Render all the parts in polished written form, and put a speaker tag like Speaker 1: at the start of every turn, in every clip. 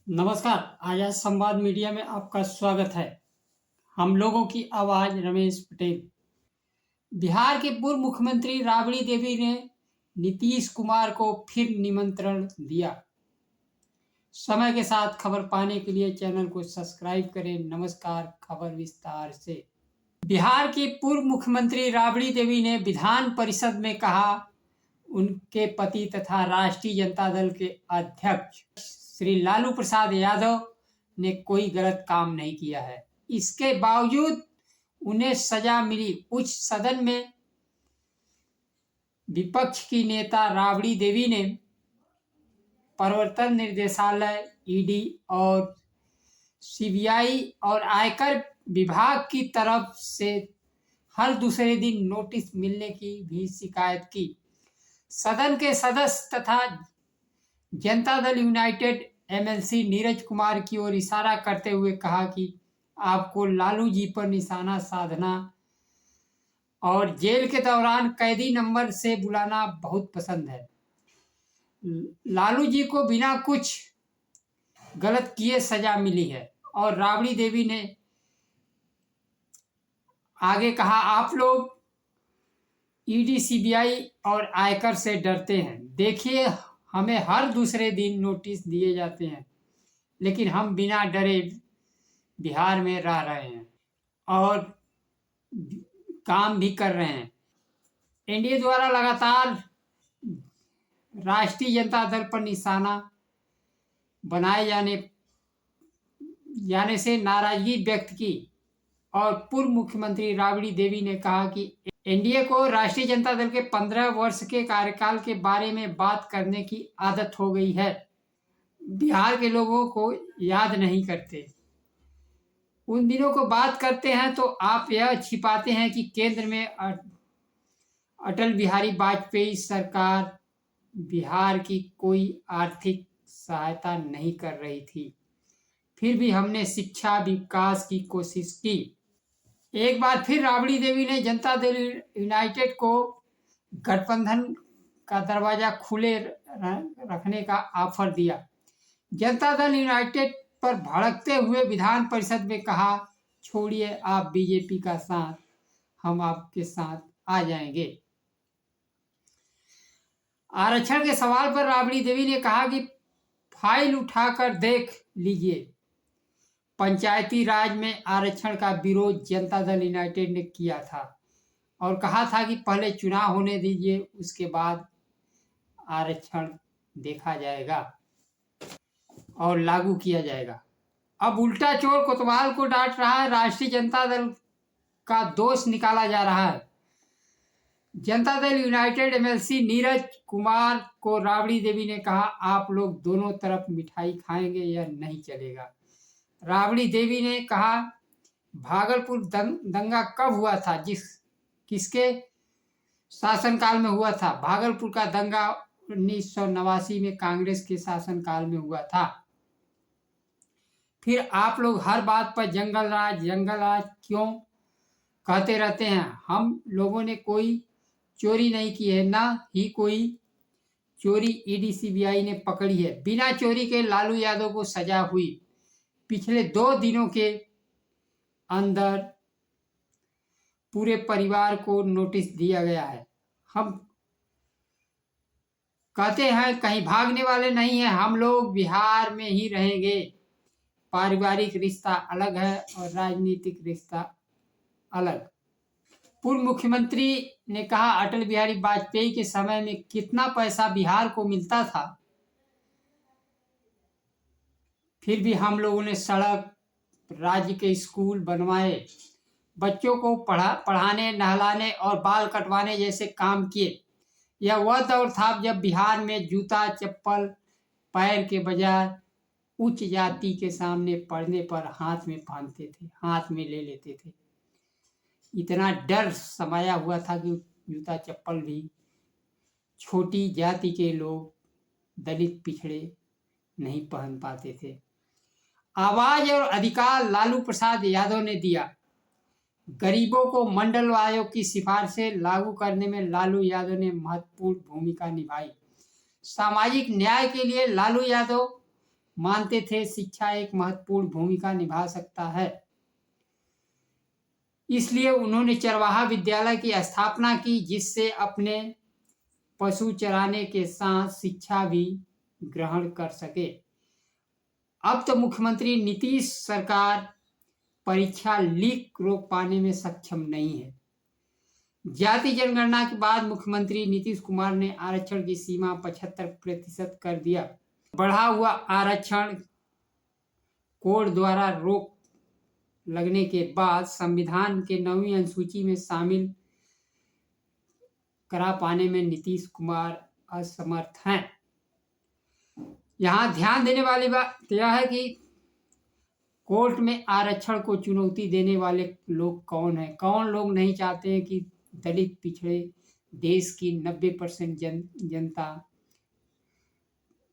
Speaker 1: नमस्कार। आजाद संवाद मीडिया में आपका स्वागत है। हम लोगों की आवाज रमेश पटेल। बिहार के पूर्व मुख्यमंत्री राबड़ी देवी ने नीतीश कुमार को फिर निमंत्रण दिया। समय के साथ खबर पाने के लिए चैनल को सब्सक्राइब करें। नमस्कार, खबर विस्तार से। बिहार की पूर्व मुख्यमंत्री राबड़ी देवी ने विधान परिषद में कहा उनके पति तथा राष्ट्रीय जनता दल के अध्यक्ष श्री लालू प्रसाद यादव ने कोई गलत काम नहीं किया है। इसके बावजूद उन्हें सजा मिली। उच्च सदन में विपक्ष की नेता राबड़ी देवी ने प्रवर्तन निदेशालय, ईडी और सीबीआई और आयकर विभाग की तरफ से हर दूसरे दिन नोटिस मिलने की भी शिकायत की। सदन के सदस्य तथा जनता दल यूनाइटेड एमएलसी नीरज कुमार की ओर इशारा करते हुए कहा कि आपको लालू जी पर निशाना साधना और जेल के दौरान कैदी नंबर से बुलाना बहुत पसंद है। लालू जी को बिना कुछ गलत किए सजा मिली है। और राबड़ी देवी ने आगे कहा, आप लोग ईडी, सीबीआई और आयकर से डरते हैं। देखिए, हमें हर दूसरे दिन नोटिस दिए जाते हैं, लेकिन हम बिना डरे बिहार में रह रहे हैं और काम भी कर रहे हैं। एनडीए द्वारा लगातार राष्ट्रीय जनता दल पर निशाना बनाए जाने से नाराजगी व्यक्त की और पूर्व मुख्यमंत्री राबड़ी देवी ने कहा कि एनडीए को राष्ट्रीय जनता दल के 15 वर्ष के कार्यकाल के बारे में बात करने की आदत हो गई है। बिहार के लोगों को याद नहीं करते। उन दिनों को बात करते हैं तो आप यह छिपाते हैं कि केंद्र में अटल बिहारी वाजपेयी सरकार बिहार की कोई आर्थिक सहायता नहीं कर रही थी, फिर भी हमने शिक्षा विकास की कोशिश की। एक बार फिर राबड़ी देवी ने जनता दल यूनाइटेड को गठबंधन का दरवाजा खुले रखने का ऑफर दिया। जनता दल यूनाइटेड पर भड़कते हुए विधान परिषद में कहा, छोड़िए आप बीजेपी का साथ, हम आपके साथ आ जाएंगे। आरक्षण के सवाल पर राबड़ी देवी ने कहा कि फाइल उठाकर देख लीजिए। पंचायती राज में आरक्षण का विरोध जनता दल यूनाइटेड ने किया था और कहा था कि पहले चुनाव होने दीजिए, उसके बाद आरक्षण देखा जाएगा और लागू किया जाएगा। अब उल्टा चोर कोतवाल को डांट रहा है। राष्ट्रीय जनता दल का दोष निकाला जा रहा है। जनता दल यूनाइटेड एमएलसी नीरज कुमार को राबड़ी देवी ने कहा, आप लोग दोनों तरफ मिठाई खाएंगे, यह नहीं चलेगा। राबड़ी देवी ने कहा, भागलपुर दंगा कब हुआ था? किसके शासनकाल में हुआ था? भागलपुर का दंगा 1989 में कांग्रेस के शासनकाल में हुआ था। फिर आप लोग हर बात पर जंगल राज क्यों कहते रहते हैं? हम लोगों ने कोई चोरी नहीं की है, ना ही कोई चोरी ईडी सीबीआई ने पकड़ी है। बिना चोरी के लालू यादव को सजा हुई। पिछले 2 दिनों के अंदर पूरे परिवार को नोटिस दिया गया है। हम कहते हैं कहीं भागने वाले नहीं हैं, हम लोग बिहार में ही रहेंगे। पारिवारिक रिश्ता अलग है और राजनीतिक रिश्ता अलग। पूर्व मुख्यमंत्री ने कहा, अटल बिहारी वाजपेयी के समय में कितना पैसा बिहार को मिलता था, फिर भी हम लोगों ने सड़क, राज्य के स्कूल बनवाए, बच्चों को पढ़ाने, नहलाने और बाल कटवाने जैसे काम किए। यह वह दौर था जब बिहार में जूता चप्पल पैर के बजाय उच्च जाति के सामने पड़ने पर हाथ में पहनते थे, हाथ में ले लेते थे। इतना डर समाया हुआ था कि जूता चप्पल भी छोटी जाति के लोग, दलित पिछड़े नहीं पहन पाते थे। आवाज और अधिकार लालू प्रसाद यादव ने दिया। गरीबों को मंडल आयोग की सिफारिशें लागू करने में लालू यादव ने महत्वपूर्ण भूमिका निभाई। सामाजिक न्याय के लिए लालू यादव मानते थे शिक्षा एक महत्वपूर्ण भूमिका निभा सकता है। इसलिए उन्होंने चरवाहा विद्यालय की स्थापना की, जिससे अपने पशु चराने के साथ शिक्षा भी ग्रहण कर सके। अब तो मुख्यमंत्री नीतीश सरकार परीक्षा लीक रोक पाने में सक्षम नहीं है। जाति जनगणना के बाद मुख्यमंत्री नीतीश कुमार ने आरक्षण की सीमा 75% कर दिया। बढ़ा हुआ आरक्षण कोड द्वारा रोक लगने के बाद संविधान के 9वीं अनुसूची में शामिल करा पाने में नीतीश कुमार असमर्थ हैं। यहाँ ध्यान देने वाली बात यह है कि कोर्ट में आरक्षण को चुनौती देने वाले लोग कौन हैं। कौन लोग नहीं चाहते हैं कि दलित पिछड़े देश की 90% जनता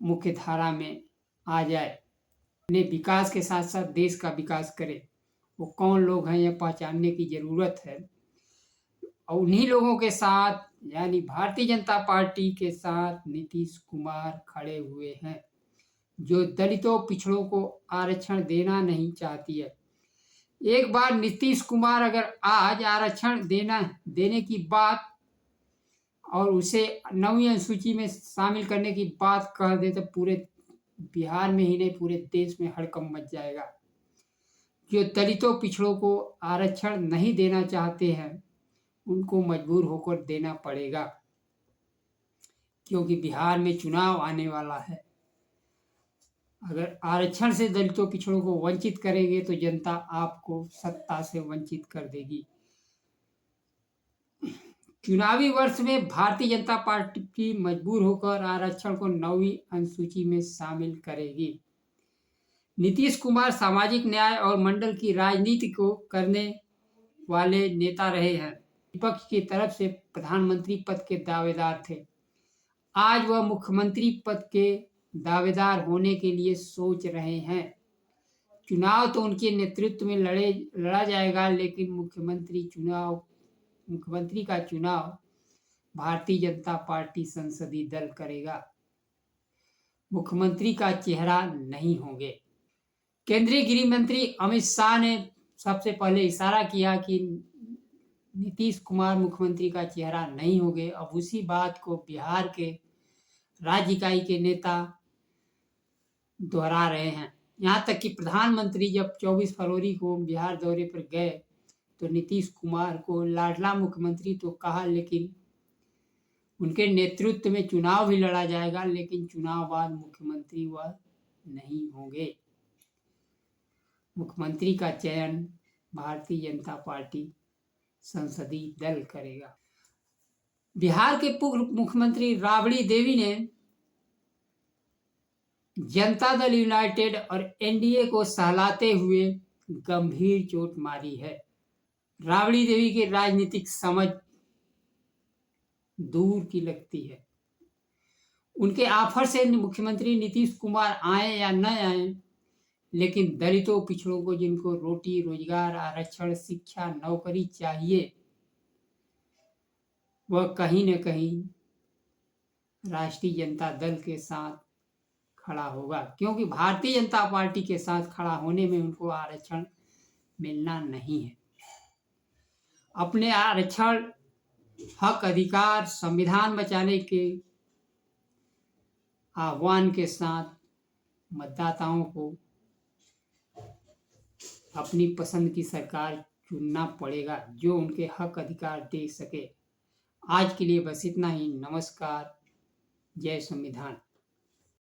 Speaker 1: मुख्य धारा में आ जाए, अपने विकास के साथ साथ देश का विकास करे। वो कौन लोग हैं यह पहचानने की जरूरत है। और उन्हीं लोगों के साथ यानी भारतीय जनता पार्टी के साथ नीतीश कुमार खड़े हुए हैं, जो दलितों पिछड़ों को आरक्षण देना नहीं चाहती है। एक बार नीतीश कुमार अगर आज आरक्षण देने की बात और उसे 9वीं अनुसूची में शामिल करने की बात कह दे तो पूरे बिहार में ही नहीं पूरे देश में हड़कंप मच जाएगा। जो दलितों पिछड़ों को आरक्षण नहीं देना चाहते हैं उनको मजबूर होकर देना पड़ेगा, क्योंकि बिहार में चुनाव आने वाला है। अगर आरक्षण से दलितों पिछड़ों को वंचित करेंगे तो जनता आपको सत्ता से वंचित कर देगी। चुनावी वर्ष में भारतीय जनता पार्टी मजबूर होकर आरक्षण को 9वीं अनुसूची में शामिल करेगी। नीतीश कुमार सामाजिक न्याय और मंडल की राजनीति को करने वाले नेता रहे हैं। विपक्ष की तरफ से प्रधानमंत्री पद के दावेदार थे। आज वह मुख्यमंत्री पद के दावेदार होने के लिए सोच रहे हैं। चुनाव तो उनके नेतृत्व में लड़ा जाएगा, लेकिन मुख्यमंत्री का चुनाव भारतीय जनता पार्टी संसदीय दल करेगा। मुख्यमंत्री का चेहरा नहीं होंगे। केंद्रीय गृह मंत्री अमित शाह ने सबसे पहले इशारा किया कि नीतीश कुमार मुख्यमंत्री का चेहरा नहीं होंगे। अब उसी बात को बिहार के राज्य इकाई के नेता दोहरा रहे हैं। यहाँ तक कि प्रधानमंत्री जब 24 फरवरी को बिहार दौरे पर गए तो नीतीश कुमार को लाडला मुख्यमंत्री तो कहा, लेकिन उनके नेतृत्व में चुनाव भी लड़ा जाएगा, लेकिन चुनाव बाद मुख्यमंत्री वह नहीं होंगे। मुख्यमंत्री का चयन भारतीय जनता पार्टी संसदीय दल करेगा। बिहार के पूर्व मुख्यमंत्री राबड़ी देवी ने जनता दल यूनाइटेड और एनडीए को सहलाते हुए गंभीर चोट मारी है। राबड़ी देवी की राजनीतिक समझ दूर की लगती है। उनके ऑफर से मुख्यमंत्री नीतीश कुमार आए या न आए, लेकिन दलितों पिछड़ों को जिनको रोटी रोजगार आरक्षण शिक्षा नौकरी चाहिए, वह कहीं न कहीं राष्ट्रीय जनता दल के साथ खड़ा होगा, क्योंकि भारतीय जनता पार्टी के साथ खड़ा होने में उनको आरक्षण मिलना नहीं है। अपने आरक्षण हक अधिकार संविधान बचाने के आह्वान के साथ मतदाताओं को अपनी पसंद की सरकार चुनना पड़ेगा, जो उनके हक अधिकार दे सके। आज के लिए बस इतना ही। नमस्कार। जय संविधान।